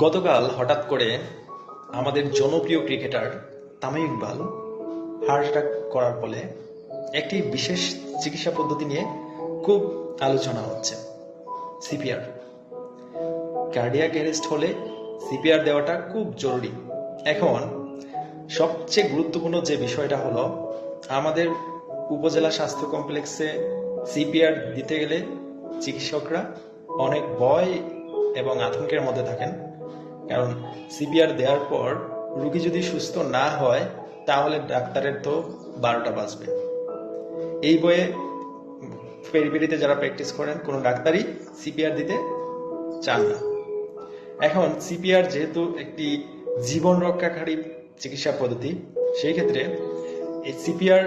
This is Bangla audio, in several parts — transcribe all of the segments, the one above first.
গতকাল হঠাৎ করে আমাদের জনপ্রিয় cricketer Tamim Iqbal heart attack করার ফলে একটি বিশেষ চিকিৎসা পদ্ধতি নিয়ে খুব আলোচনা হচ্ছে। সিপিআর, কার্ডিয়াক অ্যারেস্ট হলে সিপিআর দেওয়াটা খুব জরুরি। এখন সবচেয়ে গুরুত্বপূর্ণ যে বিষয়টা হলো, আমাদের উপজেলা স্বাস্থ্য কমপ্লেক্সে সিপিআর দিতে গেলে চিকিৎসকরা অনেক ভয় এবং আতঙ্কের মধ্যে থাকেন। কারণ সিপিআর দেওয়ার পর রুগী যদি সুস্থ না হয় তাহলে ডাক্তারের তো 12টা বাজবে। এই বয়ে পেরিপেরিতে যারা প্র্যাকটিস করেন কোনো ডাক্তারই সিপিআর দিতে চান না। এখন সিপিআর যেহেতু একটি জীবন রক্ষাকারী চিকিৎসা পদ্ধতি, সেই ক্ষেত্রে এই সিপিআর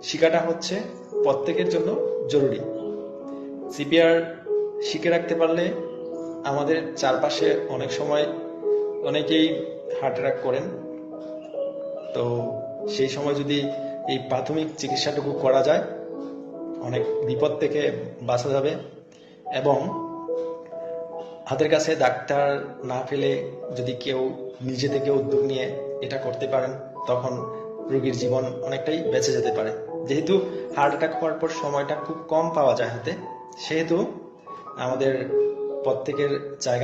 শিখাটা হচ্ছে প্রত্যেকের জন্য জরুরি। সিপিআর শিখে রাখতে পারলে আমাদের চারপাশে অনেক সময় অনেকেই হার্ট অ্যাটাক করেন, তো সেই সময় যদি এই প্রাথমিক চিকিৎসাটুকু করা যায় অনেক বিপদ থেকে বাঁচা যাবে। এবং হাতের কাছে ডাক্তার না পেলে যদি কেউ নিজে থেকে উদ্যোগ নিয়ে এটা করতে পারেন, তখন রোগীর জীবন অনেকটাই বেঁচে যেতে পারে। যেহেতু হার্ট অ্যাটাক হওয়ার পর সময়টা খুব কম পাওয়া যায় হাতে, সেহেতু আমাদের প্রত্যেকের জায়গা